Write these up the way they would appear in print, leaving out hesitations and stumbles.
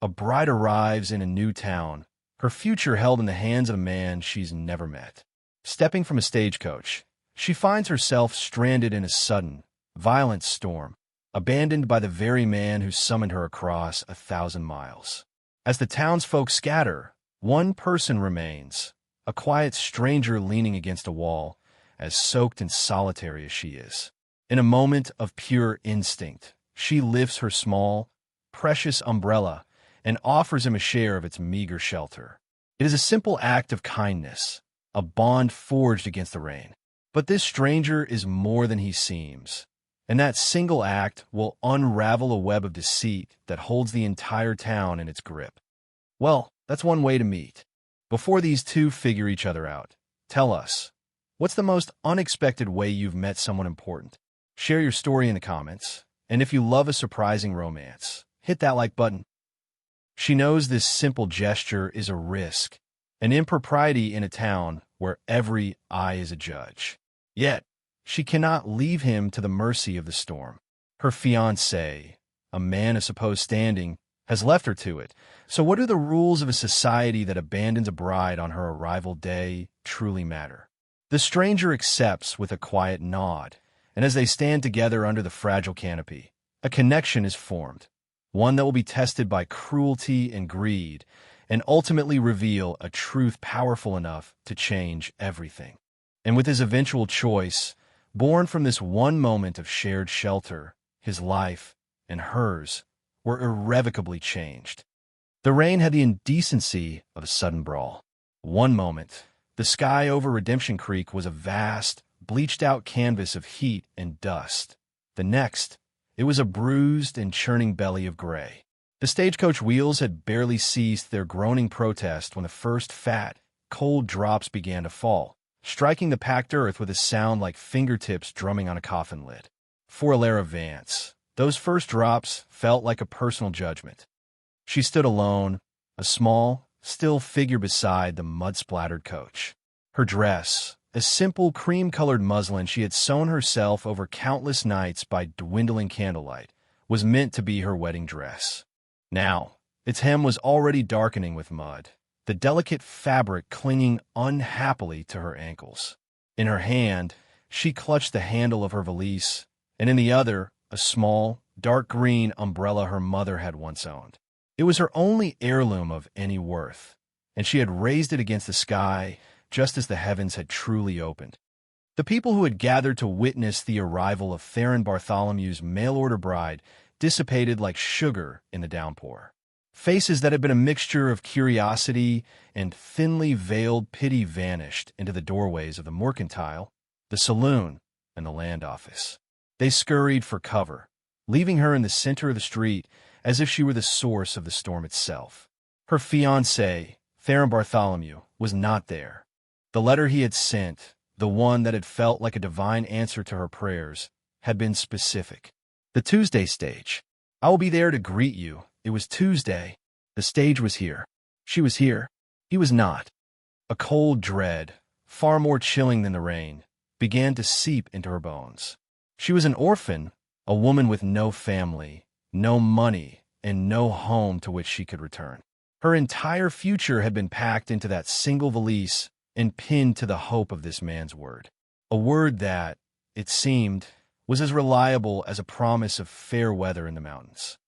A bride arrives in a new town, her future held in the hands of a man she's never met. Stepping from a stagecoach, she finds herself stranded in a sudden, violent storm, abandoned by the very man who summoned her across 1,000 miles. As the townsfolk scatter, one person remains, a quiet stranger leaning against a wall, as soaked and solitary as she is. In a moment of pure instinct, she lifts her small, precious umbrella and offers him a share of its meager shelter. It is a simple act of kindness, a bond forged against the rain. But this stranger is more than he seems, and that single act will unravel a web of deceit that holds the entire town in its grip. Well, that's one way to meet. Before these two figure each other out, tell us, what's the most unexpected way you've met someone important? Share your story in the comments, and if you love a surprising romance, hit that like button. She knows this simple gesture is a risk, an impropriety in a town where every eye is a judge. Yet, she cannot leave him to the mercy of the storm. Her fiancé, a man of supposed standing, has left her to it. So what do the rules of a society that abandons a bride on her arrival day truly matter? The stranger accepts with a quiet nod, and as they stand together under the fragile canopy, a connection is formed, one that will be tested by cruelty and greed, and ultimately reveal a truth powerful enough to change everything. And with his eventual choice, born from this one moment of shared shelter, his life and hers were irrevocably changed. The rain had the indecency of a sudden brawl. One moment, the sky over Redemption Creek was a vast, bleached-out canvas of heat and dust. The next, it was a bruised and churning belly of gray. The stagecoach wheels had barely ceased their groaning protest when the first fat, cold drops began to fall, striking the packed earth with a sound like fingertips drumming on a coffin lid. For Alara Vance, those first drops felt like a personal judgment. She stood alone, a small, still figure beside the mud-splattered coach. Her dress, a simple cream-colored muslin she had sewn herself over countless nights by dwindling candlelight, was meant to be her wedding dress. Now, its hem was already darkening with mud, the delicate fabric clinging unhappily to her ankles. In her hand, she clutched the handle of her valise, and in the other, a small, dark green umbrella her mother had once owned. It was her only heirloom of any worth, and she had raised it against the sky just as the heavens had truly opened. The people who had gathered to witness the arrival of Theron Bartholomew's mail-order bride dissipated like sugar in the downpour. Faces that had been a mixture of curiosity and thinly veiled pity vanished into the doorways of the mercantile, the saloon, and the land office. They scurried for cover, leaving her in the center of the street as if she were the source of the storm itself. Her fiancé, Theron Bartholomew, was not there. The letter he had sent, the one that had felt like a divine answer to her prayers, had been specific. The Tuesday stage. I will be there to greet you. It was Tuesday. The stage was here. She was here. He was not. A cold dread, far more chilling than the rain, began to seep into her bones. She was an orphan, a woman with no family, no money, and no home to which she could return. Her entire future had been packed into that single valise and pinned to the hope of this man's word. A word that, it seemed, was as reliable as a promise of fair weather in the mountains.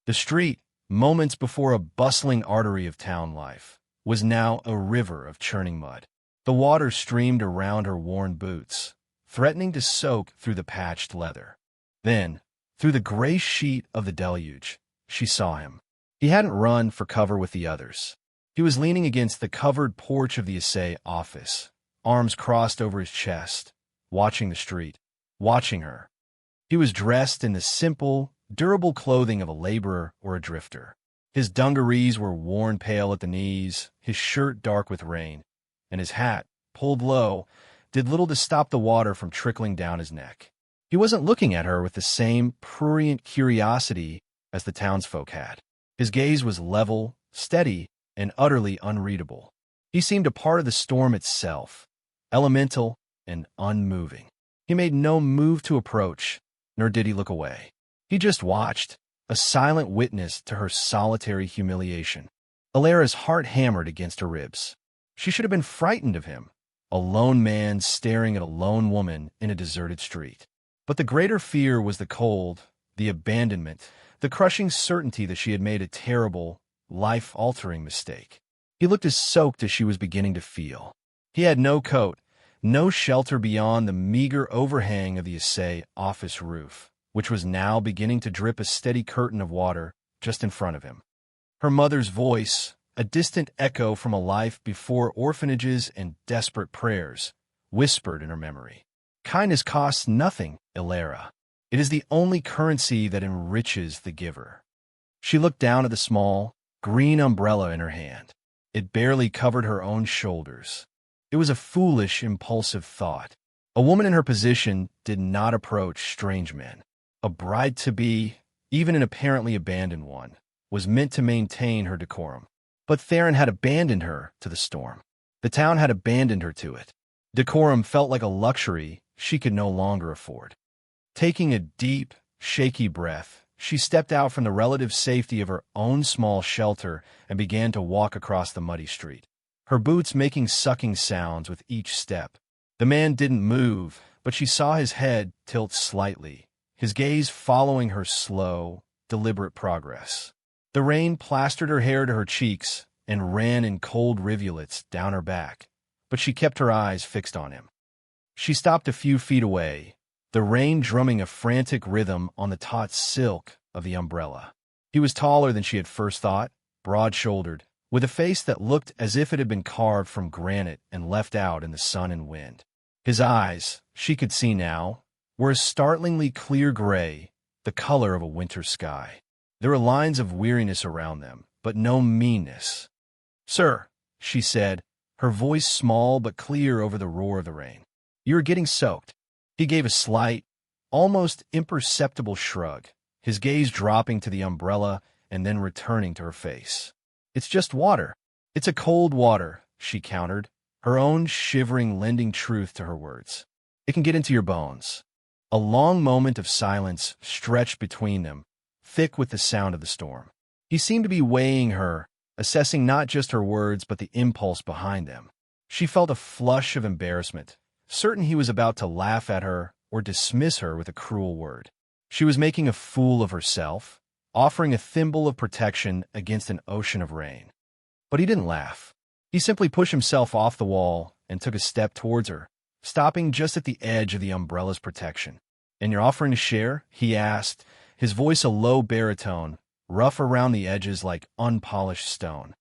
The street, moments before a bustling artery of town life, was now a river of churning mud. The water streamed around her worn boots, threatening to soak through the patched leather. Then, through the gray sheet of the deluge, she saw him. He hadn't run for cover with the others. He was leaning against the covered porch of the assay office, arms crossed over his chest, watching the street, watching her. He was dressed in the simple, durable clothing of a laborer or a drifter. His dungarees were worn pale at the knees, his shirt dark with rain, and his hat, pulled low, did little to stop the water from trickling down his neck. He wasn't looking at her with the same prurient curiosity as the townsfolk had. His gaze was level, steady, and utterly unreadable. He seemed a part of the storm itself, elemental and unmoving. He made no move to approach, nor did he look away. He just watched, a silent witness to her solitary humiliation. Alara's heart hammered against her ribs. She should have been frightened of him, a lone man staring at a lone woman in a deserted street. But the greater fear was the cold, the abandonment, the crushing certainty that she had made a terrible, life-altering mistake. He looked as soaked as she was beginning to feel. He had no coat, no shelter beyond the meager overhang of the Assay office roof, which was now beginning to drip a steady curtain of water just in front of him. Her mother's voice, a distant echo from a life before orphanages and desperate prayers, whispered in her memory. Kindness costs nothing, Alara. It is the only currency that enriches the giver. She looked down at the small, green umbrella in her hand. It barely covered her own shoulders. It was a foolish, impulsive thought. A woman in her position did not approach strange men. A bride-to-be, even an apparently abandoned one, was meant to maintain her decorum. But Theron had abandoned her to the storm. The town had abandoned her to it. Decorum felt like a luxury she could no longer afford. Taking a deep, shaky breath, she stepped out from the relative safety of her own small shelter and began to walk across the muddy street, her boots making sucking sounds with each step. The man didn't move, but she saw his head tilt slightly, his gaze following her slow, deliberate progress. The rain plastered her hair to her cheeks and ran in cold rivulets down her back, but she kept her eyes fixed on him. She stopped a few feet away, the rain drumming a frantic rhythm on the taut silk of the umbrella. He was taller than she had first thought, broad-shouldered, with a face that looked as if it had been carved from granite and left out in the sun and wind. His eyes, she could see now, were a startlingly clear gray, the color of a winter sky. There were lines of weariness around them, but no meanness. "Sir," she said, her voice small but clear over the roar of the rain. "You are getting soaked." He gave a slight, almost imperceptible shrug, his gaze dropping to the umbrella and then returning to her face. "It's just water." "It's a cold water," she countered, her own shivering lending truth to her words. "It can get into your bones." A long moment of silence stretched between them, thick with the sound of the storm. He seemed to be weighing her, assessing not just her words but the impulse behind them. She felt a flush of embarrassment, certain he was about to laugh at her or dismiss her with a cruel word. She was making a fool of herself, offering a thimble of protection against an ocean of rain. But he didn't laugh. He simply pushed himself off the wall and took a step towards her, stopping just at the edge of the umbrella's protection. "And you're offering to share?" he asked, his voice a low baritone, rough around the edges like unpolished stone.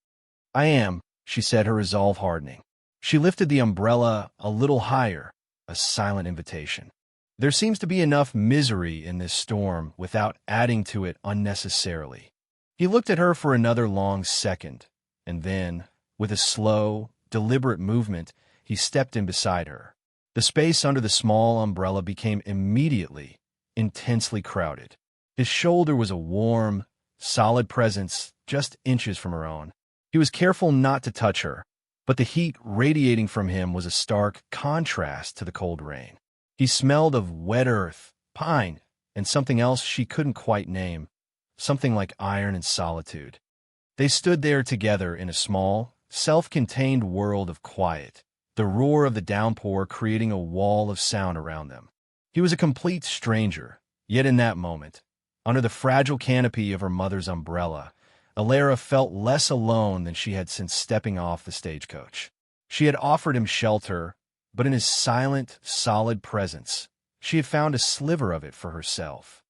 "I am," she said, her resolve hardening. She lifted the umbrella a little higher, a silent invitation. There seems to be enough misery in this storm without adding to it unnecessarily. He looked at her for another long second, and then, with a slow, deliberate movement, he stepped in beside her. The space under the small umbrella became immediately, intensely crowded. His shoulder was a warm, solid presence just inches from her own. He was careful not to touch her, but the heat radiating from him was a stark contrast to the cold rain. He smelled of wet earth, pine, and something else she couldn't quite name, something like iron and solitude. They stood there together in a small, self-contained world of quiet, the roar of the downpour creating a wall of sound around them. He was a complete stranger, yet in that moment, under the fragile canopy of her mother's umbrella, Alara felt less alone than she had since stepping off the stagecoach. She had offered him shelter, but in his silent, solid presence, she had found a sliver of it for herself.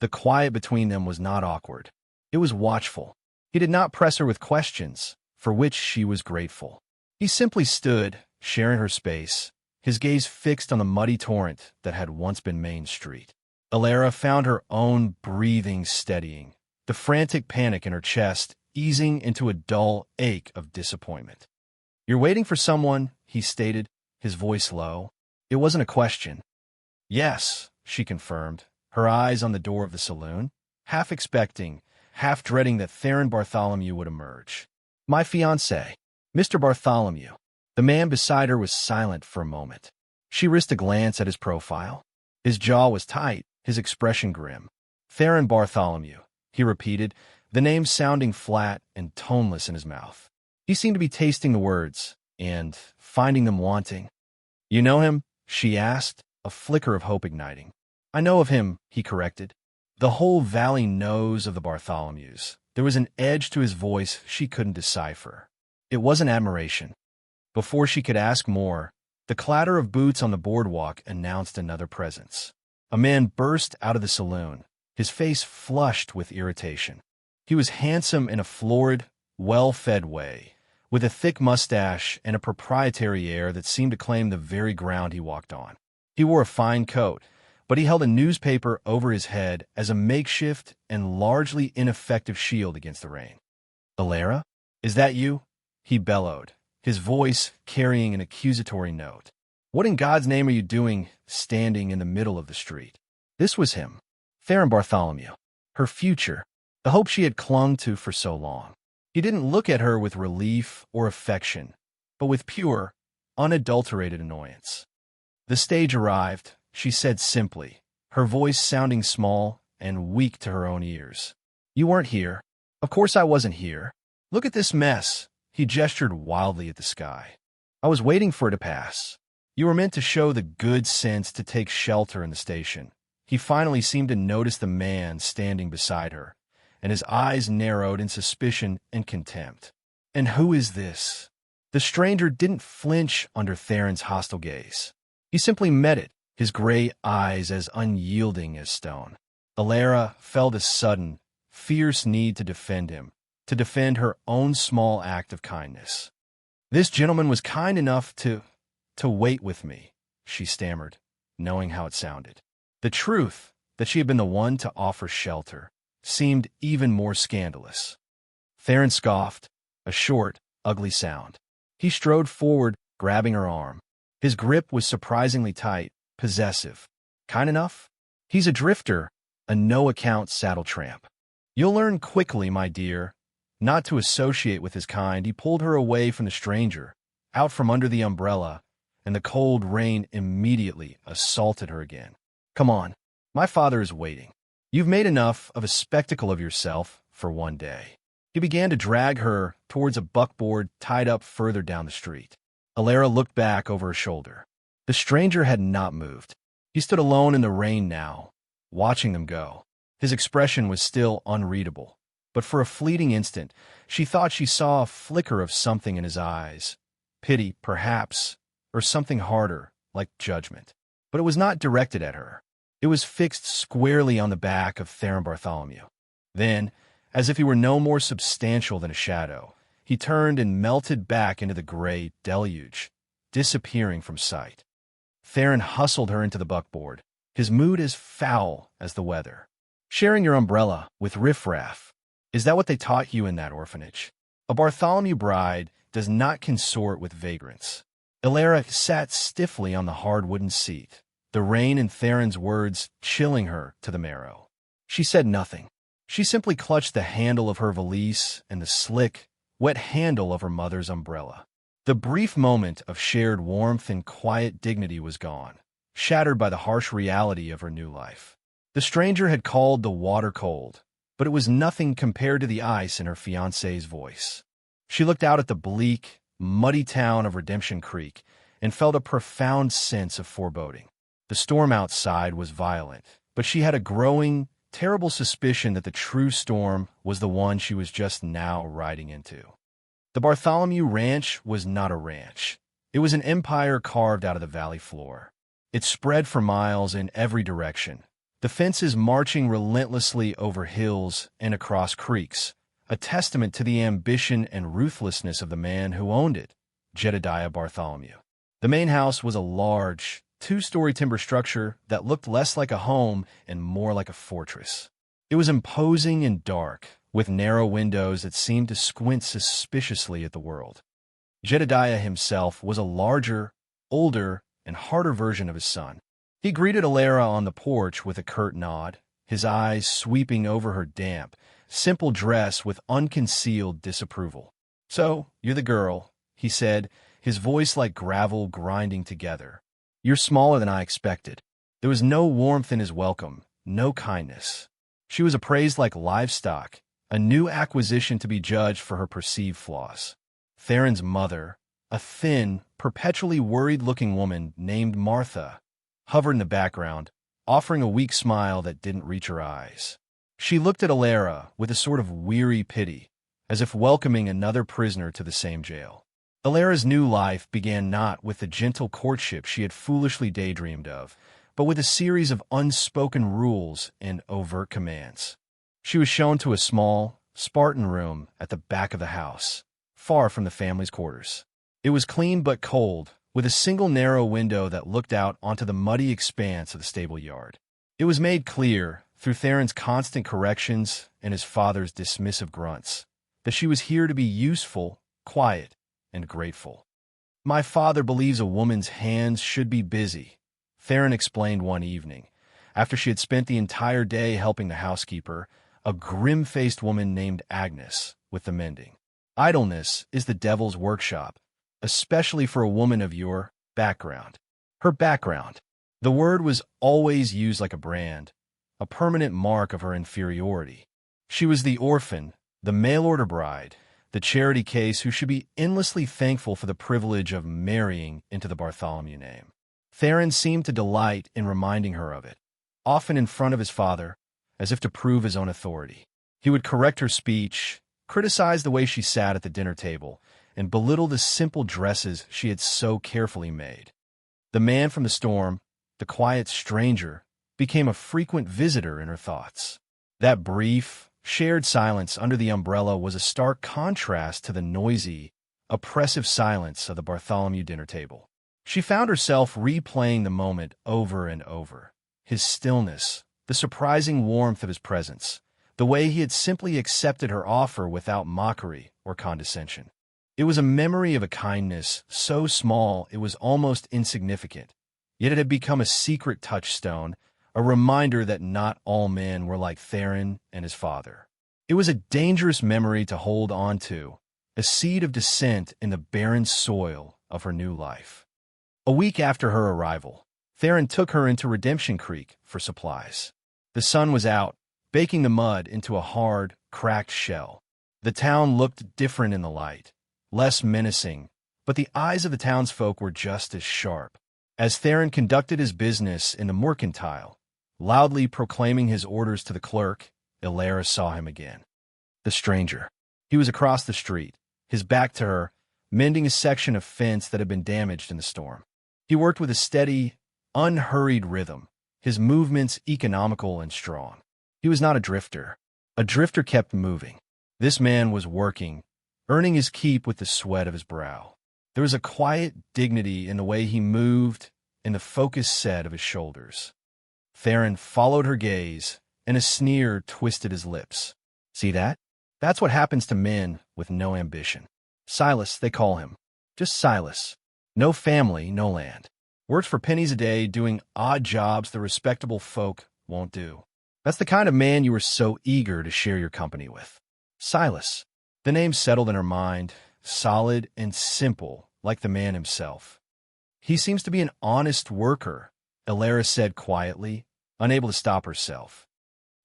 The quiet between them was not awkward. It was watchful. He did not press her with questions, for which she was grateful. He simply stood, sharing her space, his gaze fixed on the muddy torrent that had once been Main Street. Alara found her own breathing steadying, the frantic panic in her chest easing into a dull ache of disappointment. "You're waiting for someone," he stated, his voice low. It wasn't a question. "Yes," she confirmed, her eyes on the door of the saloon, half expecting, half dreading that Theron Bartholomew would emerge. "My fiancé, Mr. Bartholomew." The man beside her was silent for a moment. She risked a glance at his profile. His jaw was tight, his expression grim. "Theron Bartholomew," he repeated, the name sounding flat and toneless in his mouth. He seemed to be tasting the words and finding them wanting. You know him? She asked, a flicker of hope igniting. I know of him, he corrected. The whole valley knows of the Bartholomews. There was an edge to his voice she couldn't decipher. It wasn't admiration. Before she could ask more, the clatter of boots on the boardwalk announced another presence. A man burst out of the saloon, his face flushed with irritation. He was handsome in a florid, well-fed way, with a thick mustache and a proprietary air that seemed to claim the very ground he walked on. He wore a fine coat, but he held a newspaper over his head as a makeshift and largely ineffective shield against the rain. Alara, is that you? He bellowed, his voice carrying an accusatory note. What in God's name are you doing standing in the middle of the street? This was him, Theron Bartholomew, her future, the hope she had clung to for so long. He didn't look at her with relief or affection, but with pure, unadulterated annoyance. The stage arrived, she said simply, her voice sounding small and weak to her own ears. You weren't here. Of course I wasn't here. Look at this mess. He gestured wildly at the sky. I was waiting for it to pass. You were meant to show the good sense to take shelter in the station. He finally seemed to notice the man standing beside her, and his eyes narrowed in suspicion and contempt. And who is this? The stranger didn't flinch under Theron's hostile gaze. He simply met it, his gray eyes as unyielding as stone. Alara felt a sudden, fierce need to defend him, to defend her own small act of kindness. This gentleman was kind enough to wait with me, she stammered, knowing how it sounded. The truth, that she had been the one to offer shelter, seemed even more scandalous. Theron scoffed, a short, ugly sound. He strode forward, grabbing her arm. His grip was surprisingly tight, possessive. Kind enough? He's a drifter, a no-account saddle tramp. You'll learn quickly, my dear, not to associate with his kind. He pulled her away from the stranger, out from under the umbrella, and the cold rain immediately assaulted her again. Come on, my father is waiting. You've made enough of a spectacle of yourself for one day. He began to drag her towards a buckboard tied up further down the street. Alara looked back over her shoulder. The stranger had not moved. He stood alone in the rain now, watching them go. His expression was still unreadable, but for a fleeting instant, she thought she saw a flicker of something in his eyes. Pity, perhaps, or something harder, like judgment. But it was not directed at her. It was fixed squarely on the back of Theron Bartholomew. Then, as if he were no more substantial than a shadow, he turned and melted back into the gray deluge, disappearing from sight. Theron hustled her into the buckboard, his mood as foul as the weather. Sharing your umbrella with riffraff. Is that what they taught you in that orphanage? A Bartholomew bride does not consort with vagrants. Alara sat stiffly on the hard wooden seat, the rain and Theron's words chilling her to the marrow. She said nothing. She simply clutched the handle of her valise and the slick, wet handle of her mother's umbrella. The brief moment of shared warmth and quiet dignity was gone, shattered by the harsh reality of her new life. The stranger had called the water cold, but it was nothing compared to the ice in her fiancé's voice. She looked out at the bleak, muddy town of Redemption Creek and felt a profound sense of foreboding. The storm outside was violent, but she had a growing, terrible suspicion that the true storm was the one she was just now riding into. The Bartholomew Ranch was not a ranch. It was an empire carved out of the valley floor. It spread for miles in every direction, the fences marching relentlessly over hills and across creeks, a testament to the ambition and ruthlessness of the man who owned it, Jedediah Bartholomew. The main house was a large, two-story timber structure that looked less like a home and more like a fortress. It was imposing and dark, with narrow windows that seemed to squint suspiciously at the world. Jedediah himself was a larger, older, and harder version of his son. He greeted Alara on the porch with a curt nod, his eyes sweeping over her damp, simple dress with unconcealed disapproval. "So, you're the girl," he said, his voice like gravel grinding together. "You're smaller than I expected." There was no warmth in his welcome, no kindness. She was appraised like livestock, a new acquisition to be judged for her perceived flaws. Theron's mother, a thin, perpetually worried-looking woman named Martha, hovered in the background, offering a weak smile that didn't reach her eyes. She looked at Alara with a sort of weary pity, as if welcoming another prisoner to the same jail. Alara's new life began not with the gentle courtship she had foolishly daydreamed of, but with a series of unspoken rules and overt commands. She was shown to a small, Spartan room at the back of the house, far from the family's quarters. It was clean but cold, with a single narrow window that looked out onto the muddy expanse of the stable yard. It was made clear, through Theron's constant corrections and his father's dismissive grunts, that she was here to be useful, quiet, and grateful. "My father believes a woman's hands should be busy," Theron explained one evening, after she had spent the entire day helping the housekeeper, a grim-faced woman named Agnes, with the mending. "Idleness is the devil's workshop, especially for a woman of your background." Her background. The word was always used like a brand, a permanent mark of her inferiority. She was the orphan, the mail-order bride, the charity case who should be endlessly thankful for the privilege of marrying into the Bartholomew name. Theron seemed to delight in reminding her of it, often in front of his father, as if to prove his own authority. He would correct her speech, criticize the way she sat at the dinner table, and belittle the simple dresses she had so carefully made. The man from the storm, the quiet stranger, became a frequent visitor in her thoughts. That brief, shared silence under the umbrella was a stark contrast to the noisy, oppressive silence of the Bartholomew dinner table. She found herself replaying the moment over and over. His stillness, the surprising warmth of his presence, the way he had simply accepted her offer without mockery or condescension. It was a memory of a kindness so small it was almost insignificant, yet it had become a secret touchstone, a reminder that not all men were like Theron and his father. It was a dangerous memory to hold on to, a seed of dissent in the barren soil of her new life. A week after her arrival, Theron took her into Redemption Creek for supplies. The sun was out, baking the mud into a hard, cracked shell. The town looked different in the light, less menacing, but the eyes of the townsfolk were just as sharp. As Theron conducted his business in the mercantile, loudly proclaiming his orders to the clerk, Alara saw him again. The stranger. He was across the street, his back to her, mending a section of fence that had been damaged in the storm. He worked with a steady, unhurried rhythm, his movements economical and strong. He was not a drifter. A drifter kept moving. This man was working, earning his keep with the sweat of his brow. There was a quiet dignity in the way he moved, in the focused set of his shoulders. Theron followed her gaze, and a sneer twisted his lips. "See that? That's what happens to men with no ambition. Silas, they call him. Just Silas. No family, no land. Works for pennies a day doing odd jobs the respectable folk won't do. That's the kind of man you were so eager to share your company with. Silas." The name settled in her mind, solid and simple, like the man himself. "He seems to be an honest worker," Alara said quietly, unable to stop herself.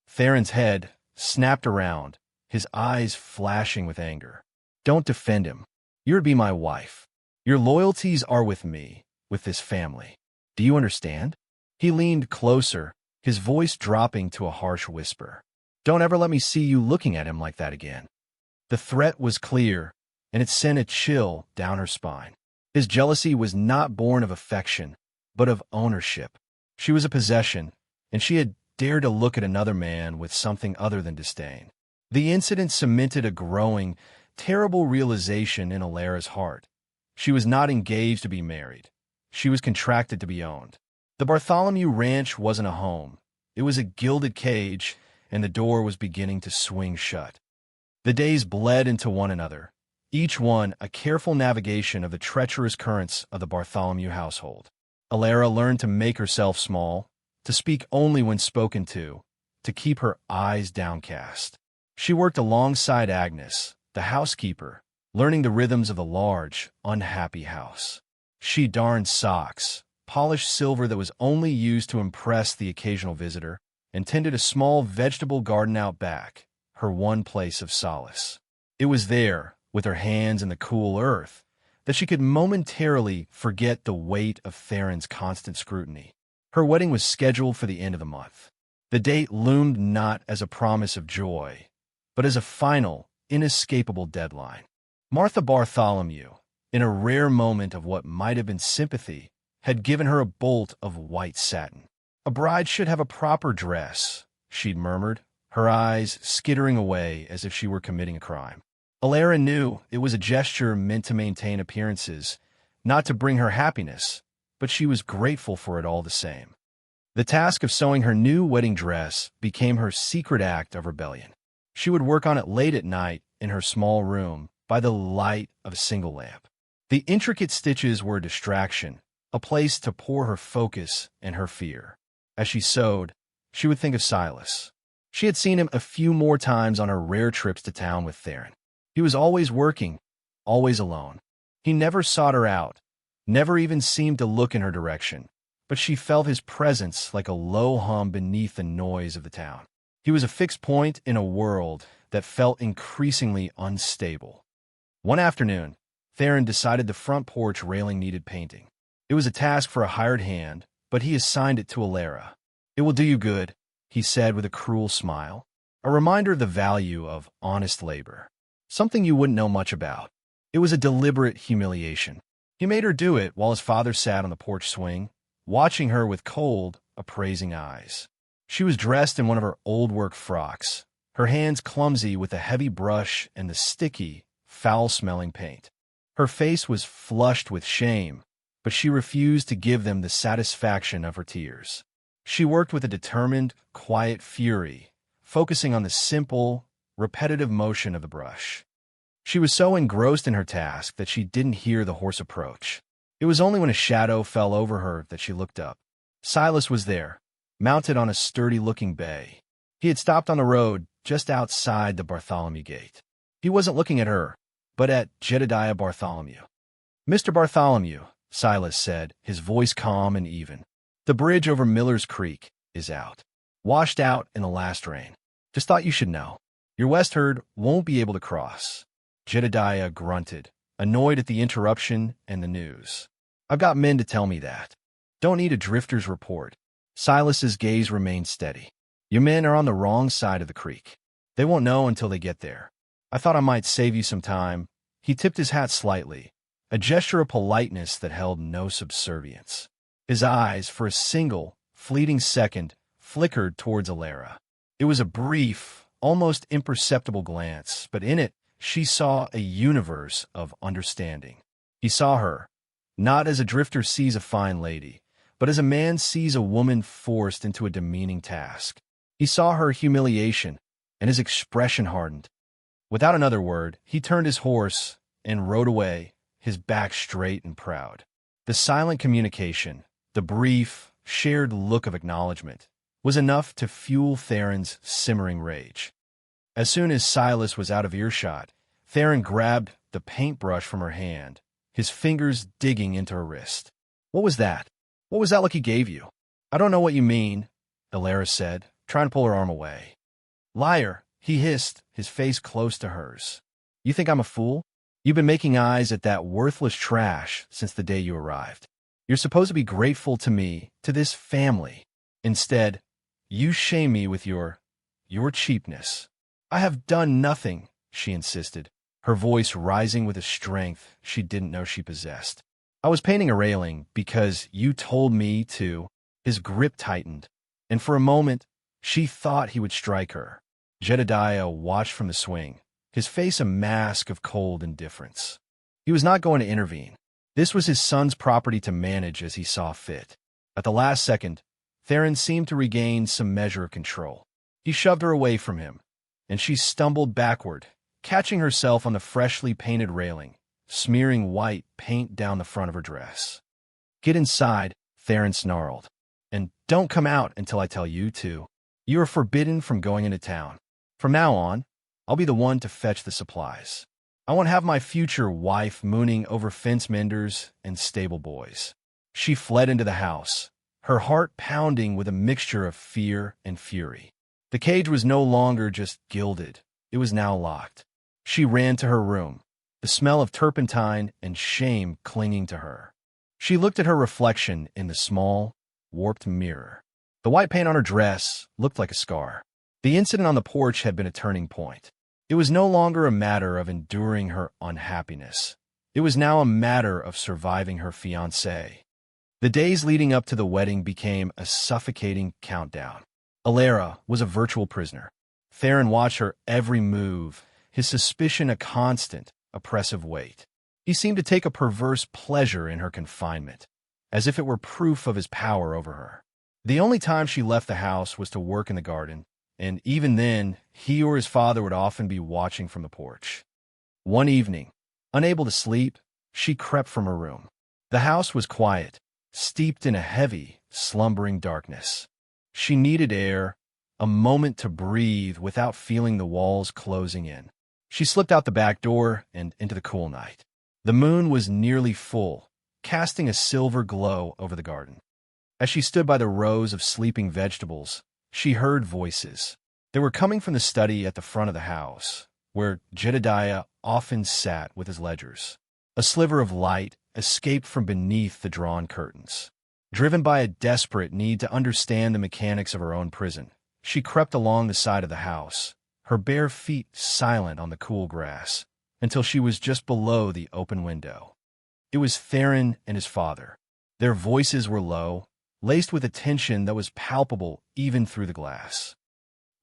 Theron's head snapped around, his eyes flashing with anger. "Don't defend him. You're to be my wife. Your loyalties are with me, with this family. Do you understand?" He leaned closer, his voice dropping to a harsh whisper. "Don't ever let me see you looking at him like that again." The threat was clear, and it sent a chill down her spine. His jealousy was not born of affection, but of ownership. She was a possession, and she had dared to look at another man with something other than disdain. The incident cemented a growing, terrible realization in Alara's heart. She was not engaged to be married. She was contracted to be owned. The Bartholomew Ranch wasn't a home. It was a gilded cage, and the door was beginning to swing shut. The days bled into one another, each one a careful navigation of the treacherous currents of the Bartholomew household. Alara learned to make herself small, to speak only when spoken to keep her eyes downcast. She worked alongside Agnes, the housekeeper, learning the rhythms of the large, unhappy house. She darned socks, polished silver that was only used to impress the occasional visitor, and tended a small vegetable garden out back, her one place of solace. It was there, with her hands in the cool earth, that she could momentarily forget the weight of Theron's constant scrutiny. Her wedding was scheduled for the end of the month. The date loomed not as a promise of joy, but as a final, inescapable deadline. Martha Bartholomew, in a rare moment of what might have been sympathy, had given her a bolt of white satin. "A bride should have a proper dress," she'd murmured, her eyes skittering away as if she were committing a crime. Alara knew it was a gesture meant to maintain appearances, not to bring her happiness, but she was grateful for it all the same. The task of sewing her new wedding dress became her secret act of rebellion. She would work on it late at night in her small room by the light of a single lamp. The intricate stitches were a distraction, a place to pour her focus and her fear. As she sewed, she would think of Silas. She had seen him a few more times on her rare trips to town with Theron. He was always working, always alone. He never sought her out, never even seemed to look in her direction, but she felt his presence like a low hum beneath the noise of the town. He was a fixed point in a world that felt increasingly unstable. One afternoon, Theron decided the front porch railing needed painting. It was a task for a hired hand, but he assigned it to Alara. "It will do you good," he said with a cruel smile, a reminder of the value of honest labor, something you wouldn't know much about. It was a deliberate humiliation. He made her do it while his father sat on the porch swing, watching her with cold, appraising eyes. She was dressed in one of her old work frocks, her hands clumsy with the heavy brush and the sticky, foul-smelling paint. Her face was flushed with shame, but she refused to give them the satisfaction of her tears. She worked with a determined, quiet fury, focusing on the simple, repetitive motion of the brush. She was so engrossed in her task that she didn't hear the horse approach. It was only when a shadow fell over her that she looked up. Silas was there, mounted on a sturdy-looking bay. He had stopped on the road just outside the Bartholomew gate. He wasn't looking at her, but at Jedediah Bartholomew. "Mr. Bartholomew," Silas said, his voice calm and even. "The bridge over Miller's Creek is out. Washed out in the last rain. Just thought you should know. Your west herd won't be able to cross." Jedediah grunted, annoyed at the interruption and the news. "I've got men to tell me that. Don't need a drifter's report." Silas's gaze remained steady. "Your men are on the wrong side of the creek. They won't know until they get there. I thought I might save you some time." He tipped his hat slightly, a gesture of politeness that held no subservience. His eyes, for a single, fleeting second, flickered towards Alara. It was a brief, almost imperceptible glance, but in it she saw a universe of understanding. He saw her, not as a drifter sees a fine lady, but as a man sees a woman forced into a demeaning task. He saw her humiliation, and his expression hardened. Without another word, he turned his horse and rode away, his back straight and proud. The silent communication, the brief, shared look of acknowledgement, was enough to fuel Theron's simmering rage. As soon as Silas was out of earshot, Theron grabbed the paintbrush from her hand, his fingers digging into her wrist. "What was that? What was that look he gave you?" "I don't know what you mean," Alara said, trying to pull her arm away. "Liar," he hissed, his face close to hers. "You think I'm a fool? You've been making eyes at that worthless trash since the day you arrived. You're supposed to be grateful to me, to this family. Instead, you shame me with your cheapness." "I have done nothing," she insisted, her voice rising with a strength she didn't know she possessed. "I was painting a railing because you told me to." His grip tightened, and for a moment, she thought he would strike her. Jedediah watched from the swing, his face a mask of cold indifference. He was not going to intervene. This was his son's property to manage as he saw fit. At the last second, Theron seemed to regain some measure of control. He shoved her away from him, and she stumbled backward, catching herself on the freshly painted railing, smearing white paint down the front of her dress. "Get inside," Theron snarled, "and don't come out until I tell you to. You are forbidden from going into town. From now on, I'll be the one to fetch the supplies. I won't have my future wife mooning over fence menders and stable boys." She fled into the house, her heart pounding with a mixture of fear and fury. The cage was no longer just gilded, it was now locked. She ran to her room, the smell of turpentine and shame clinging to her. She looked at her reflection in the small, warped mirror. The white paint on her dress looked like a scar. The incident on the porch had been a turning point. It was no longer a matter of enduring her unhappiness. It was now a matter of surviving her fiancé. The days leading up to the wedding became a suffocating countdown. Alara was a virtual prisoner. Theron watched her every move, his suspicion a constant, oppressive weight. He seemed to take a perverse pleasure in her confinement, as if it were proof of his power over her. The only time she left the house was to work in the garden, and even then, he or his father would often be watching from the porch. One evening, unable to sleep, she crept from her room. The house was quiet, steeped in a heavy, slumbering darkness. She needed air, a moment to breathe without feeling the walls closing in. She slipped out the back door and into the cool night. The moon was nearly full, casting a silver glow over the garden. As she stood by the rows of sleeping vegetables, she heard voices. They were coming from the study at the front of the house, where Jedediah often sat with his ledgers. A sliver of light escaped from beneath the drawn curtains. Driven by a desperate need to understand the mechanics of her own prison, she crept along the side of the house, her bare feet silent on the cool grass, until she was just below the open window. It was Theron and his father. Their voices were low, laced with a tension that was palpable even through the glass.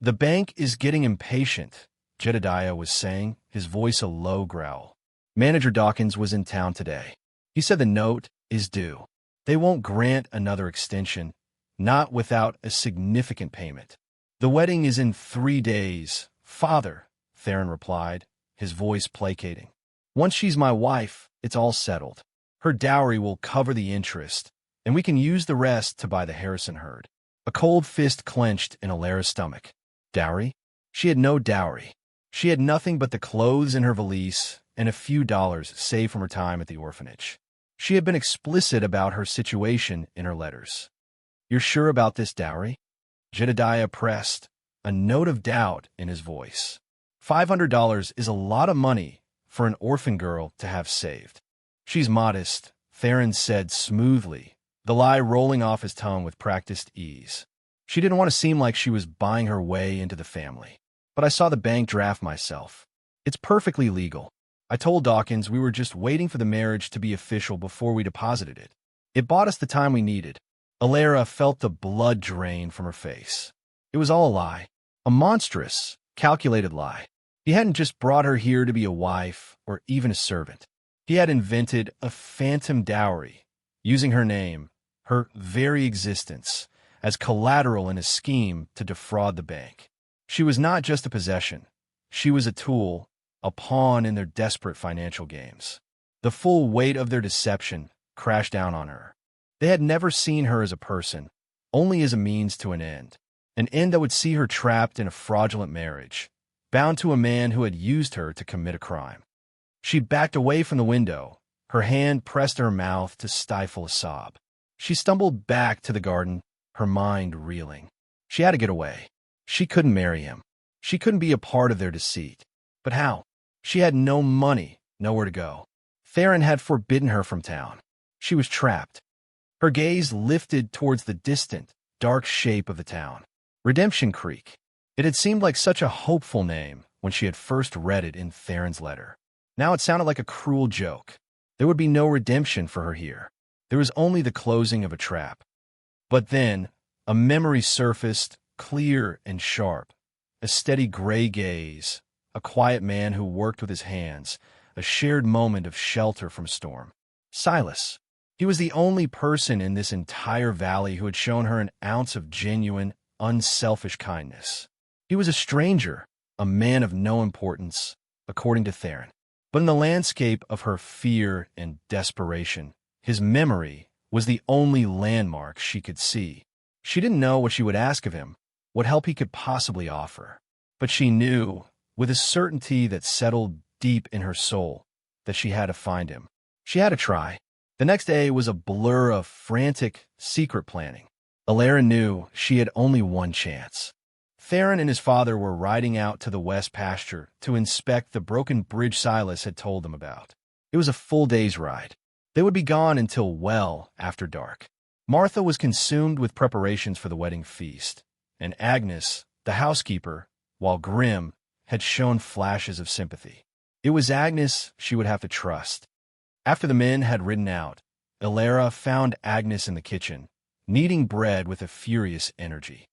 "The bank is getting impatient," Jedediah was saying, his voice a low growl. "Manager Dawkins was in town today. He said the note is due. They won't grant another extension, not without a significant payment. The wedding is in 3 days, Father," Theron replied, his voice placating. "Once she's my wife, it's all settled. Her dowry will cover the interest, and we can use the rest to buy the Harrison herd." A cold fist clenched in Alara's stomach. Dowry? She had no dowry. She had nothing but the clothes in her valise and a few dollars saved from her time at the orphanage. She had been explicit about her situation in her letters. "You're sure about this dowry?" Jedediah pressed, a note of doubt in his voice. $500 is a lot of money for an orphan girl to have saved. "She's modest," Theron said smoothly, the lie rolling off his tongue with practiced ease. "She didn't want to seem like she was buying her way into the family. But I saw the bank draft myself. It's perfectly legal. I told Dawkins we were just waiting for the marriage to be official before we deposited it. It bought us the time we needed." Alara felt the blood drain from her face. It was all a lie. A monstrous, calculated lie. He hadn't just brought her here to be a wife or even a servant. He had invented a phantom dowry, using her name, her very existence, as collateral in a scheme to defraud the bank. She was not just a possession. She was a tool, a pawn in their desperate financial games. The full weight of their deception crashed down on her. They had never seen her as a person, only as a means to an end that would see her trapped in a fraudulent marriage, bound to a man who had used her to commit a crime. She backed away from the window, her hand pressed to her mouth to stifle a sob. She stumbled back to the garden, her mind reeling. She had to get away. She couldn't marry him. She couldn't be a part of their deceit. But how? She had no money, nowhere to go. Theron had forbidden her from town. She was trapped. Her gaze lifted towards the distant, dark shape of the town. Redemption Creek. It had seemed like such a hopeful name when she had first read it in Theron's letter. Now it sounded like a cruel joke. There would be no redemption for her here. There was only the closing of a trap. But then, a memory surfaced, clear and sharp. A steady gray gaze, a quiet man who worked with his hands, a shared moment of shelter from storm. Silas. He was the only person in this entire valley who had shown her an ounce of genuine, unselfish kindness. He was a stranger, a man of no importance, according to Theron. But in the landscape of her fear and desperation, his memory was the only landmark she could see. She didn't know what she would ask of him, what help he could possibly offer. But she knew, with a certainty that settled deep in her soul, that she had to find him. She had to try. The next day was a blur of frantic, secret planning. Alara knew she had only one chance. Theron and his father were riding out to the west pasture to inspect the broken bridge Silas had told them about. It was a full day's ride. They would be gone until well after dark. Martha was consumed with preparations for the wedding feast, and Agnes, the housekeeper, while grim, had shown flashes of sympathy. It was Agnes she would have to trust. After the men had ridden out, Alara found Agnes in the kitchen, kneading bread with a furious energy.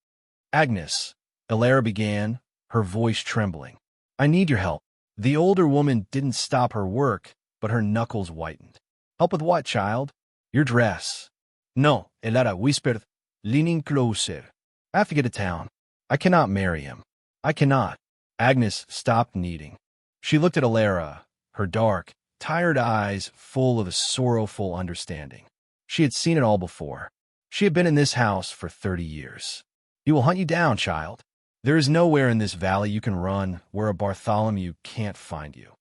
"Agnes," Alara began, her voice trembling. "I need your help." The older woman didn't stop her work, but her knuckles whitened. "Help with what, child?" "Your dress." "No," Alara whispered, leaning closer. "I have to get to town. I cannot marry him. I cannot." Agnes stopped kneading. She looked at Alara, her dark, tired eyes full of a sorrowful understanding. She had seen it all before. She had been in this house for 30 years. "He will hunt you down, child. There is nowhere in this valley you can run where a Bartholomew can't find you."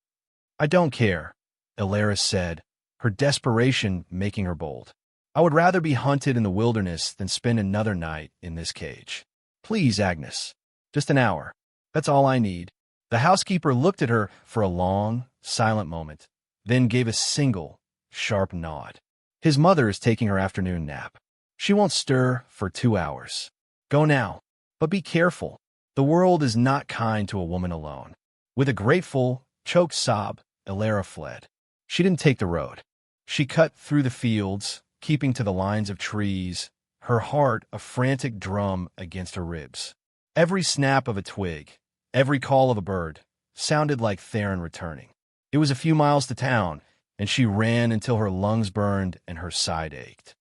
"I don't care," Alara said, her desperation making her bold. "I would rather be hunted in the wilderness than spend another night in this cage. Please, Agnes. Just an hour. That's all I need." The housekeeper looked at her for a long, silent moment, then gave a single, sharp nod. "His mother is taking her afternoon nap. She won't stir for 2 hours. Go now, but be careful. The world is not kind to a woman alone." With a grateful, choked sob, Alara fled. She didn't take the road. She cut through the fields, keeping to the lines of trees, her heart a frantic drum against her ribs. Every snap of a twig, every call of a bird, sounded like Theron returning. It was a few miles to town, and she ran until her lungs burned and her side ached.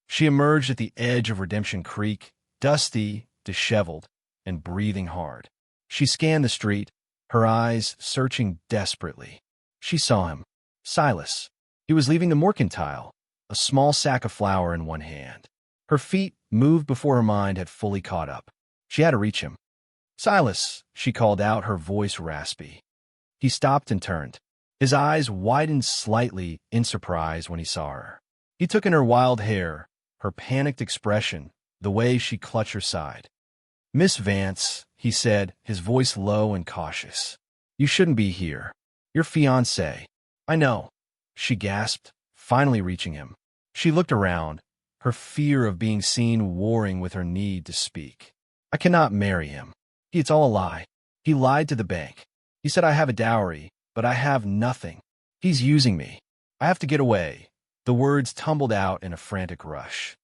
She emerged at the edge of Redemption Creek, dusty, disheveled, and breathing hard. She scanned the street, her eyes searching desperately. She saw him. Silas. He was leaving the mercantile, a small sack of flour in one hand. Her feet moved before her mind had fully caught up. She had to reach him. "Silas," she called out, her voice raspy. He stopped and turned. His eyes widened slightly in surprise when he saw her. He took in her wild hair, her panicked expression, the way she clutched her side. "Miss Vance," he said, his voice low and cautious. "You shouldn't be here. Your fiancé." "I know," she gasped, finally reaching him. She looked around, her fear of being seen warring with her need to speak. "I cannot marry him. It's all a lie. He lied to the bank. He said I have a dowry, but I have nothing. He's using me. I have to get away." The words tumbled out in a frantic rush.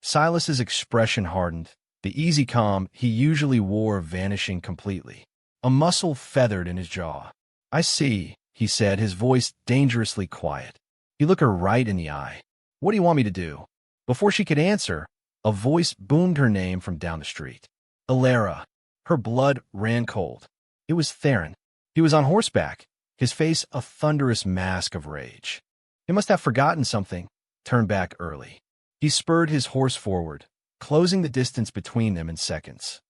Silas's expression hardened, the easy calm he usually wore vanishing completely. A muscle feathered in his jaw. "I see," he said, his voice dangerously quiet. He looked her right in the eye. "What do you want me to do?" Before she could answer, a voice boomed her name from down the street. "Alara." Her blood ran cold. It was Theron. He was on horseback, his face a thunderous mask of rage. He must have forgotten something, turned back early. He spurred his horse forward, closing the distance between them in seconds.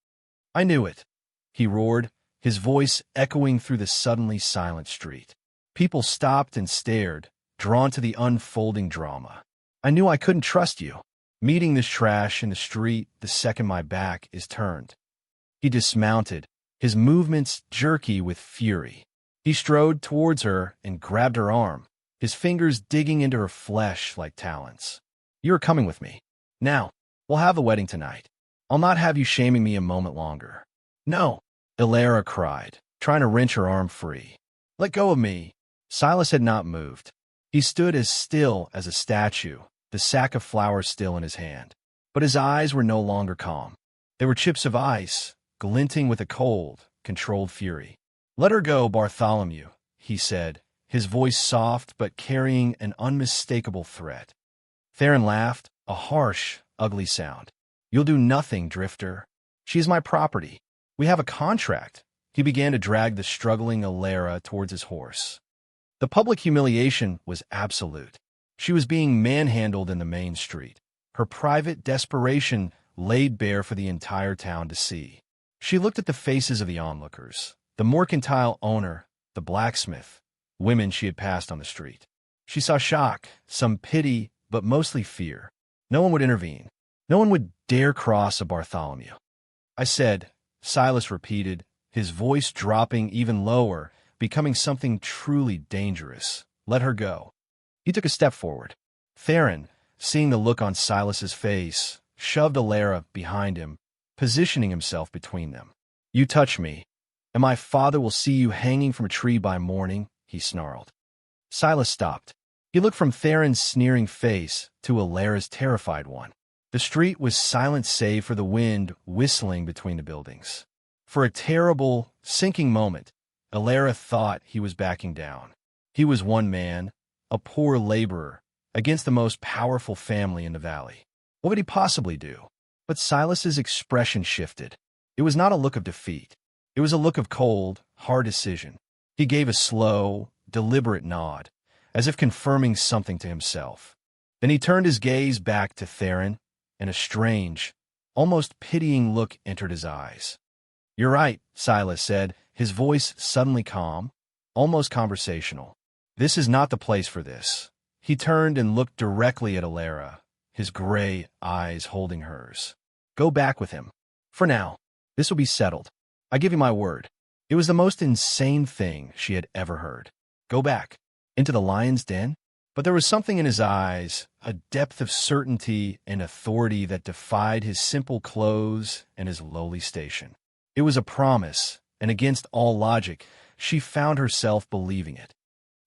"I knew it," he roared, his voice echoing through the suddenly silent street. People stopped and stared, drawn to the unfolding drama. "I knew I couldn't trust you. Meeting this trash in the street the second my back is turned." He dismounted, his movements jerky with fury. He strode towards her and grabbed her arm, his fingers digging into her flesh like talons. "You are coming with me. Now, we'll have the wedding tonight. I'll not have you shaming me a moment longer." "No," Alara cried, trying to wrench her arm free. "Let go of me." Silas had not moved. He stood as still as a statue, the sack of flour still in his hand. But his eyes were no longer calm. They were chips of ice, glinting with a cold, controlled fury. "Let her go, Bartholomew," he said, his voice soft but carrying an unmistakable threat. Theron laughed, a harsh, ugly sound. "You'll do nothing, drifter. She is my property. We have a contract." He began to drag the struggling Alara towards his horse. The public humiliation was absolute. She was being manhandled in the main street, her private desperation laid bare for the entire town to see. She looked at the faces of the onlookers, the mercantile owner, the blacksmith, women she had passed on the street. She saw shock, some pity, but mostly fear. No one would intervene. No one would dare cross a Bartholomew. I said, Silas repeated, his voice dropping even lower, becoming something truly dangerous. Let her go. He took a step forward. Theron, seeing the look on Silas's face, shoved Alara behind him, positioning himself between them. You touch me, and my father will see you hanging from a tree by morning, he snarled. Silas stopped. He looked from Theron's sneering face to Alara's terrified one. The street was silent save for the wind whistling between the buildings. For a terrible, sinking moment, Alara thought he was backing down. He was one man, a poor laborer, against the most powerful family in the valley. What would he possibly do? But Silas's expression shifted. It was not a look of defeat. It was a look of cold, hard decision. He gave a slow, deliberate nod, as if confirming something to himself. Then he turned his gaze back to Theron, and a strange, almost pitying look entered his eyes. You're right, Silas said, his voice suddenly calm, almost conversational. This is not the place for this. He turned and looked directly at Alara, his gray eyes holding hers. Go back with him. For now, this will be settled. I give you my word. It was the most insane thing she had ever heard. Go back. Into the lion's den? But there was something in his eyes, a depth of certainty and authority that defied his simple clothes and his lowly station. It was a promise, and against all logic, she found herself believing it.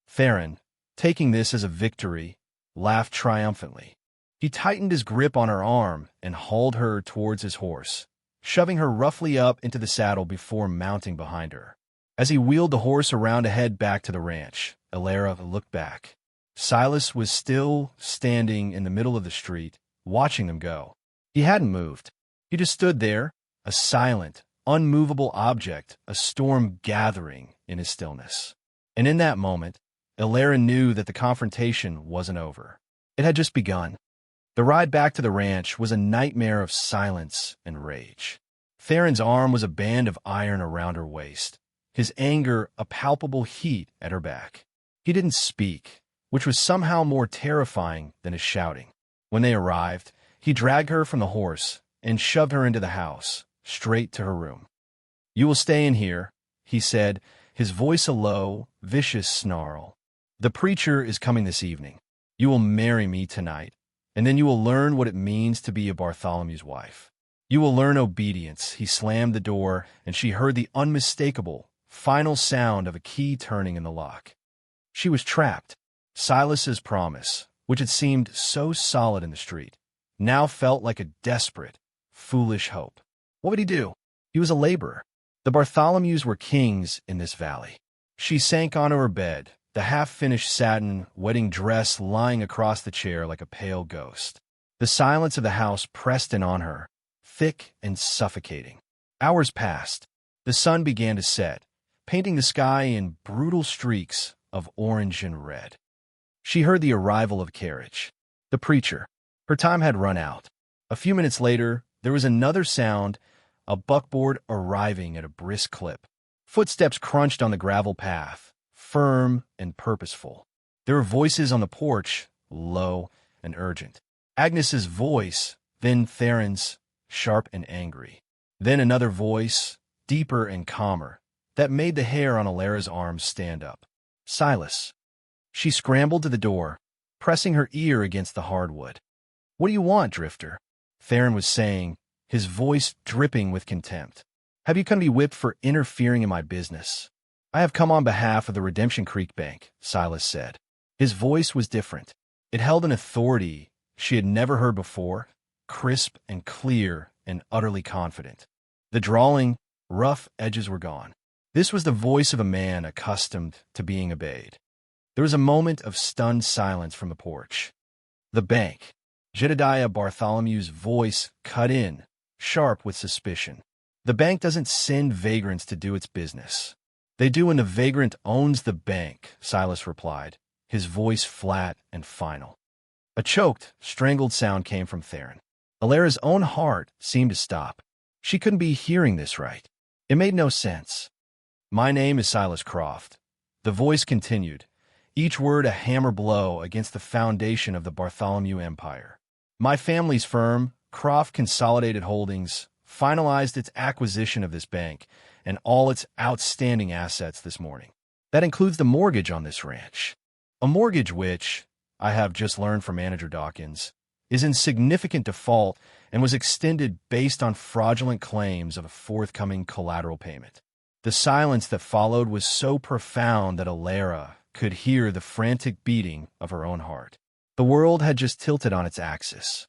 Theron, taking this as a victory, laughed triumphantly. He tightened his grip on her arm and hauled her towards his horse, shoving her roughly up into the saddle before mounting behind her. As he wheeled the horse around to head back to the ranch, Alara looked back. Silas was still standing in the middle of the street, watching them go. He hadn't moved. He just stood there, a silent, unmovable object, a storm gathering in his stillness. And in that moment, Alara knew that the confrontation wasn't over. It had just begun. The ride back to the ranch was a nightmare of silence and rage. Theron's arm was a band of iron around her waist, his anger a palpable heat at her back. He didn't speak, which was somehow more terrifying than his shouting. When they arrived, he dragged her from the horse and shoved her into the house, straight to her room. You will stay in here, he said, his voice a low, vicious snarl. The preacher is coming this evening. You will marry me tonight, and then you will learn what it means to be a Bartholomew's wife. You will learn obedience. He slammed the door, and she heard the unmistakable, final sound of a key turning in the lock. She was trapped. Silas's promise, which had seemed so solid in the street, now felt like a desperate, foolish hope. What would he do? He was a laborer. The Bartholomews were kings in this valley. She sank onto her bed, the half-finished satin wedding dress lying across the chair like a pale ghost. The silence of the house pressed in on her, thick and suffocating. Hours passed. The sun began to set, painting the sky in brutal streaks of orange and red. She heard the arrival of a carriage. The preacher. Her time had run out. A few minutes later, there was another sound, a buckboard arriving at a brisk clip. Footsteps crunched on the gravel path, firm and purposeful. There were voices on the porch, low and urgent. Agnes's voice, then Theron's, sharp and angry. Then another voice, deeper and calmer, that made the hair on Alara's arms stand up. Silas. She scrambled to the door, pressing her ear against the hardwood. What do you want, Drifter? Theron was saying, his voice dripping with contempt. Have you come to be whipped for interfering in my business? I have come on behalf of the Redemption Creek Bank, Silas said. His voice was different. It held an authority she had never heard before, crisp and clear and utterly confident. The drawling, rough edges were gone. This was the voice of a man accustomed to being obeyed. There was a moment of stunned silence from the porch. The bank. Jedediah Bartholomew's voice cut in, sharp with suspicion. The bank doesn't send vagrants to do its business. They do when the vagrant owns the bank, Silas replied, his voice flat and final. A choked, strangled sound came from Theron. Alara's own heart seemed to stop. She couldn't be hearing this right. It made no sense. My name is Silas Croft. The voice continued, each word a hammer blow against the foundation of the Bartholomew Empire. My family's firm, Croft Consolidated Holdings finalized its acquisition of this bank and all its outstanding assets this morning. That includes the mortgage on this ranch. A mortgage which, I have just learned from Manager Dawkins, is in significant default and was extended based on fraudulent claims of a forthcoming collateral payment. The silence that followed was so profound that Alara could hear the frantic beating of her own heart. The world had just tilted on its axis.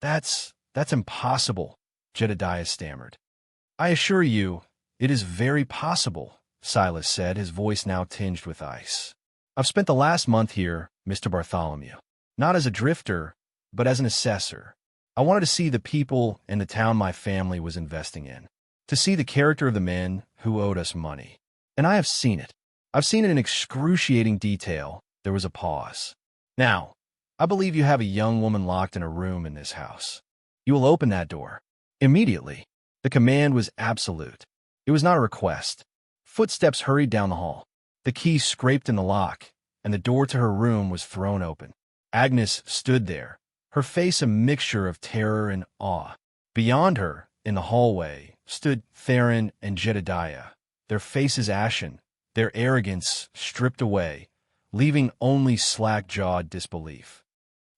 That's impossible, Jedediah stammered. I assure you, it is very possible, Silas said, his voice now tinged with ice. I've spent the last month here, Mr. Bartholomew, not as a drifter, but as an assessor. I wanted to see the people and the town my family was investing in, to see the character of the men who owed us money. And I have seen it. I've seen it in excruciating detail. There was a pause. Now, I believe you have a young woman locked in a room in this house. You will open that door. Immediately. The command was absolute. It was not a request. Footsteps hurried down the hall. The key scraped in the lock, and the door to her room was thrown open. Agnes stood there, her face a mixture of terror and awe. Beyond her, in the hallway, stood Theron and Jedediah, their faces ashen, their arrogance stripped away, leaving only slack-jawed disbelief.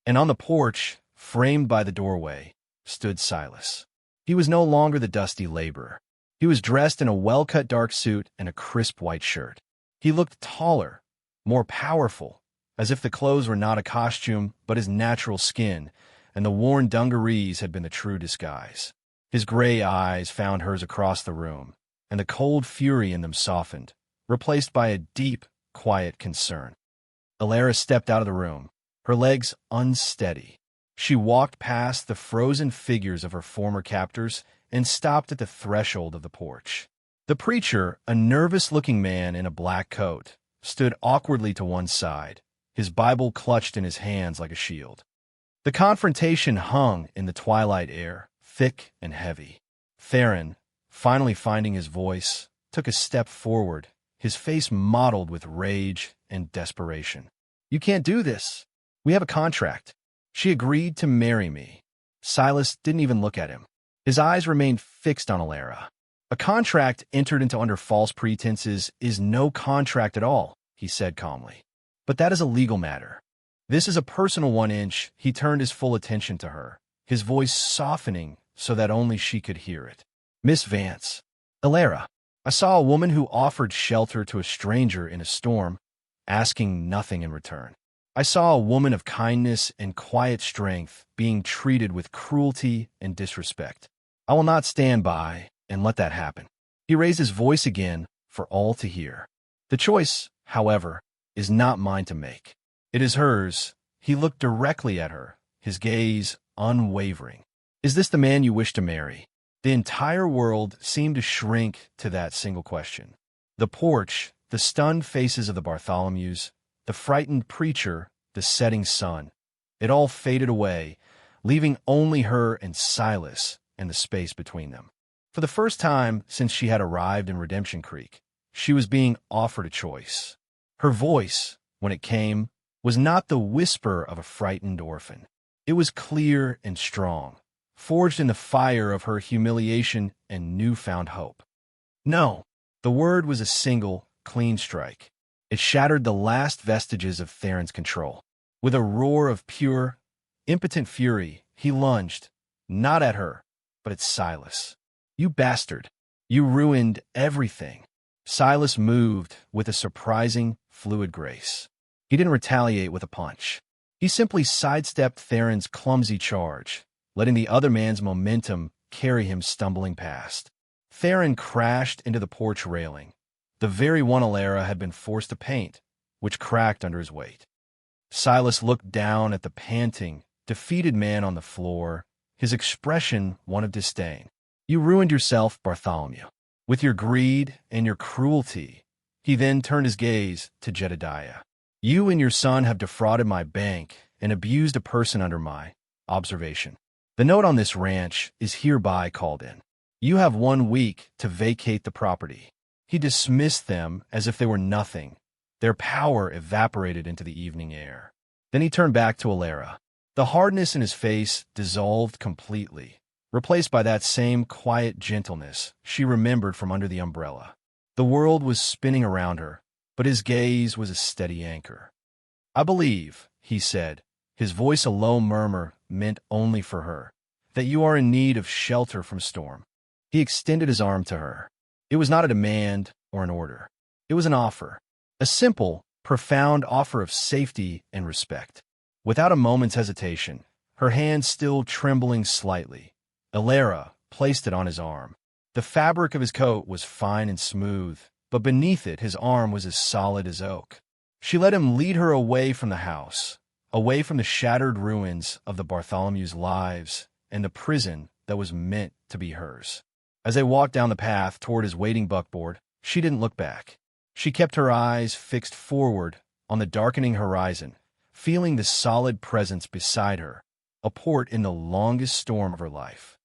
And on the porch, framed by the doorway, stood Silas. He was no longer the dusty laborer. He was dressed in a well-cut dark suit and a crisp white shirt. He looked taller, more powerful, as if the clothes were not a costume but his natural skin, and the worn dungarees had been the true disguise. His gray eyes found hers across the room, and the cold fury in them softened, replaced by a deep, quiet concern. Alara stepped out of the room, her legs unsteady. She walked past the frozen figures of her former captors and stopped at the threshold of the porch. The preacher, a nervous-looking man in a black coat, stood awkwardly to one side, his Bible clutched in his hands like a shield. The confrontation hung in the twilight air, thick and heavy. Theron, finally finding his voice, took a step forward, his face mottled with rage and desperation. You can't do this. We have a contract. She agreed to marry me. Silas didn't even look at him. His eyes remained fixed on Alara. A contract entered into under false pretenses is no contract at all, he said calmly. But that is a legal matter. This is a personal one. He turned his full attention to her, his voice softening so that only she could hear it. Miss Vance. Alara, I saw a woman who offered shelter to a stranger in a storm, asking nothing in return. I saw a woman of kindness and quiet strength being treated with cruelty and disrespect. I will not stand by and let that happen. He raised his voice again for all to hear. The choice, however, is not mine to make. It is hers. He looked directly at her, his gaze unwavering. Is this the man you wish to marry? The entire world seemed to shrink to that single question. The porch, the stunned faces of the Bartholomews, the frightened preacher, the setting sun. It all faded away, leaving only her and Silas and the space between them. For the first time since she had arrived in Redemption Creek, she was being offered a choice. Her voice, when it came, was not the whisper of a frightened orphan. It was clear and strong, forged in the fire of her humiliation and newfound hope. No, the word was a single, clean strike. It shattered the last vestiges of Theron's control. With a roar of pure, impotent fury, he lunged, not at her, but at Silas. You bastard! You ruined everything. Silas moved with a surprising, fluid grace. He didn't retaliate with a punch. He simply sidestepped Theron's clumsy charge, letting the other man's momentum carry him stumbling past. Theron crashed into the porch railing, the very one Alara had been forced to paint, which cracked under his weight. Silas looked down at the panting, defeated man on the floor, his expression one of disdain. You ruined yourself, Bartholomew, with your greed and your cruelty. He then turned his gaze to Jedediah. You and your son have defrauded my bank and abused a person under my observation. The note on this ranch is hereby called in. You have 1 week to vacate the property. He dismissed them as if they were nothing. Their power evaporated into the evening air. Then he turned back to Alara. The hardness in his face dissolved completely, replaced by that same quiet gentleness she remembered from under the umbrella. The world was spinning around her, but his gaze was a steady anchor. "I believe," he said, his voice a low murmur meant only for her, "that you are in need of shelter from storm." He extended his arm to her. It was not a demand or an order. It was an offer, a simple, profound offer of safety and respect. Without a moment's hesitation, her hand still trembling slightly, Alara placed it on his arm. The fabric of his coat was fine and smooth, but beneath it his arm was as solid as oak. She let him lead her away from the house, away from the shattered ruins of the Bartholomew's lives and the prison that was meant to be hers. As they walked down the path toward his waiting buckboard, she didn't look back. She kept her eyes fixed forward on the darkening horizon, feeling the solid presence beside her, a port in the longest storm of her life.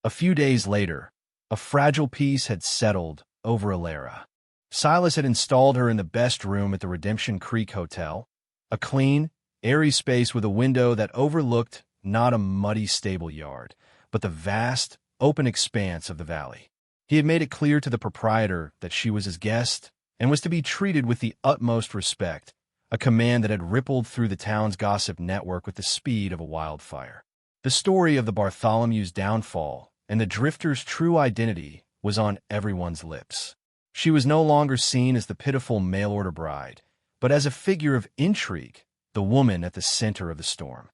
A few days later, a fragile peace had settled over Alara. Silas had installed her in the best room at the Redemption Creek Hotel, a clean, airy space with a window that overlooked not a muddy stable yard, but the vast, open expanse of the valley. He had made it clear to the proprietor that she was his guest and was to be treated with the utmost respect, a command that had rippled through the town's gossip network with the speed of a wildfire. The story of the Bartholomew's downfall and the drifter's true identity was on everyone's lips. She was no longer seen as the pitiful mail-order bride, but as a figure of intrigue, the woman at the center of the storm.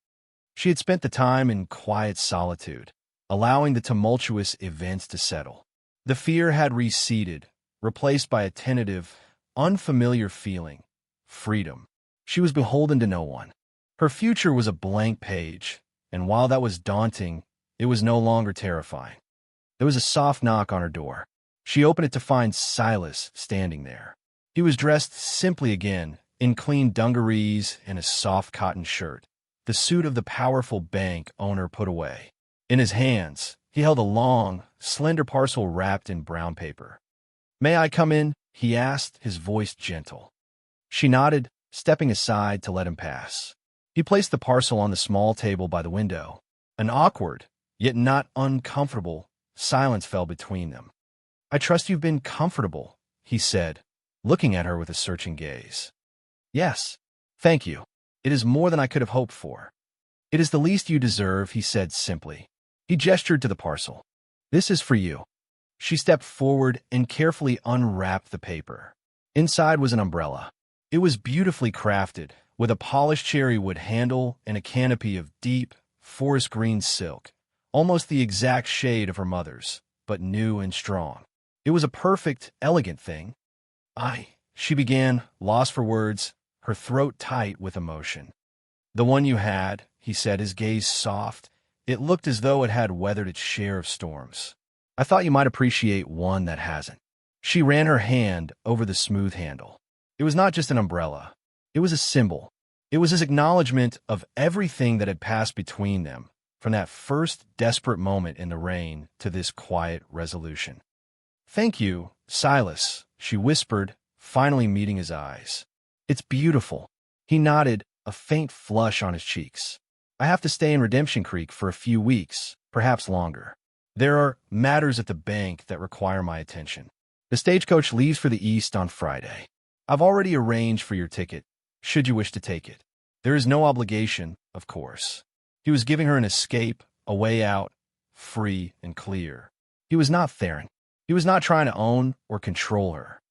She had spent the time in quiet solitude, allowing the tumultuous events to settle. The fear had receded, replaced by a tentative, unfamiliar feeling: freedom. She was beholden to no one. Her future was a blank page, and while that was daunting, it was no longer terrifying. There was a soft knock on her door. She opened it to find Silas standing there. He was dressed simply again, in clean dungarees and a soft cotton shirt, the suit of the powerful bank owner put away. In his hands, he held a long, slender parcel wrapped in brown paper. "May I come in?" he asked, his voice gentle. She nodded, stepping aside to let him pass. He placed the parcel on the small table by the window. An awkward, yet not uncomfortable, silence fell between them. "I trust you've been comfortable," he said, looking at her with a searching gaze. "Yes, thank you. It is more than I could have hoped for." "It is the least you deserve," he said simply. He gestured to the parcel. "This is for you." She stepped forward and carefully unwrapped the paper. Inside was an umbrella. It was beautifully crafted, with a polished cherry wood handle and a canopy of deep, forest green silk, almost the exact shade of her mother's, but new and strong. It was a perfect, elegant thing. She began, lost for words, her throat tight with emotion. "The one you had," he said, his gaze soft. It looked as though it had weathered its share of storms. "I thought you might appreciate one that hasn't." She ran her hand over the smooth handle. It was not just an umbrella. It was a symbol. It was his acknowledgement of everything that had passed between them, from that first desperate moment in the rain to this quiet resolution. "Thank you, Silas," she whispered, finally meeting his eyes. "It's beautiful." He nodded, a faint flush on his cheeks. "I have to stay in Redemption Creek for a few weeks, perhaps longer. There are matters at the bank that require my attention. The stagecoach leaves for the east on Friday. I've already arranged for your ticket, should you wish to take it. There is no obligation, of course." He was giving her an escape, a way out, free and clear. He was not Theron. He was not trying to own or control her.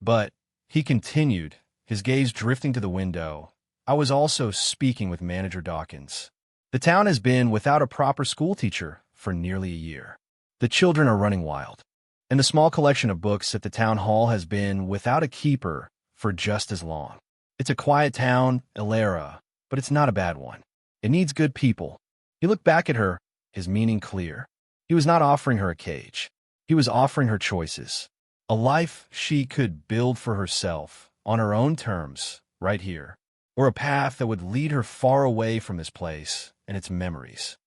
"But," he continued, his gaze drifting to the window, "I was also speaking with Manager Dawkins. The town has been without a proper schoolteacher for nearly a year. The children are running wild, and the small collection of books at the town hall has been without a keeper for just as long. It's a quiet town, Alara, but it's not a bad one. It needs good people." He looked back at her, his meaning clear. He was not offering her a cage. He was offering her choices. A life she could build for herself, on her own terms, right here. Or a path that would lead her far away from this place and its memories.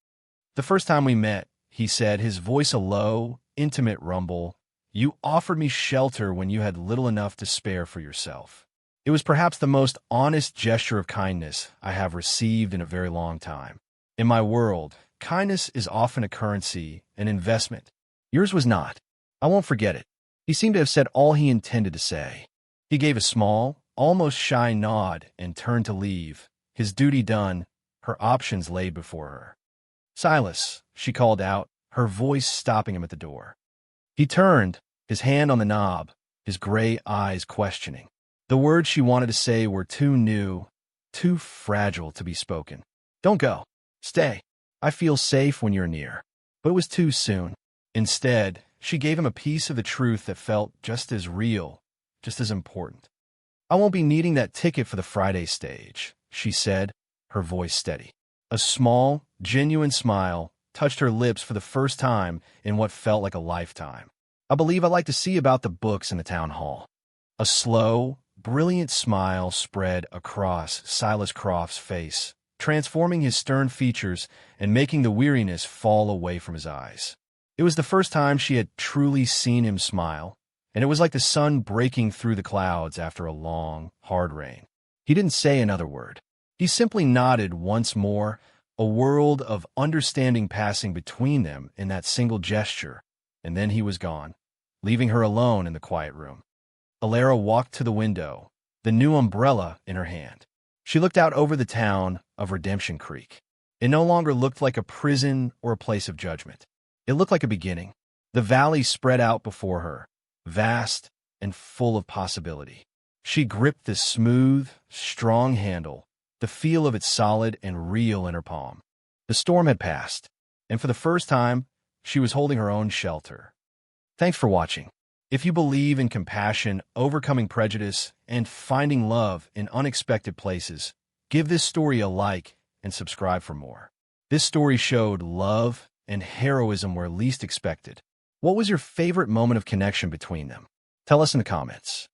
"The first time we met," he said, his voice a low, intimate rumble, "you offered me shelter when you had little enough to spare for yourself. It was perhaps the most honest gesture of kindness I have received in a very long time. In my world, kindness is often a currency, an investment. Yours was not. I won't forget it. He seemed to have said all he intended to say. He gave a small, almost shy nod and turned to leave. His duty done, her options laid before her. "Silas," she called out, her voice stopping him at the door. He turned, his hand on the knob, his gray eyes questioning. The words she wanted to say were too new, too fragile to be spoken. "Don't go. Stay. I feel safe when you're near." But it was too soon. Instead, she gave him a piece of the truth that felt just as real, just as important. "I won't be needing that ticket for the Friday stage," she said, her voice steady. A small, genuine smile touched her lips for the first time in what felt like a lifetime. "I believe I'd like to see about the books in the town hall." A slow, brilliant smile spread across Silas Croft's face, transforming his stern features and making the weariness fall away from his eyes. It was the first time she had truly seen him smile, and it was like the sun breaking through the clouds after a long, hard rain. He didn't say another word. He simply nodded once more, a world of understanding passing between them in that single gesture, and then he was gone, leaving her alone in the quiet room. Alara walked to the window, the new umbrella in her hand. She looked out over the town of Redemption Creek. It no longer looked like a prison or a place of judgment. It looked like a beginning. The valley spread out before her, vast and full of possibility. She gripped the smooth, strong handle, the feel of it solid and real in her palm. The storm had passed, and for the first time, she was holding her own shelter. Thanks for watching. If you believe in compassion, overcoming prejudice, and finding love in unexpected places, give this story a like and subscribe for more. This story showed love and heroism where least expected. What was your favorite moment of connection between them? Tell us in the comments.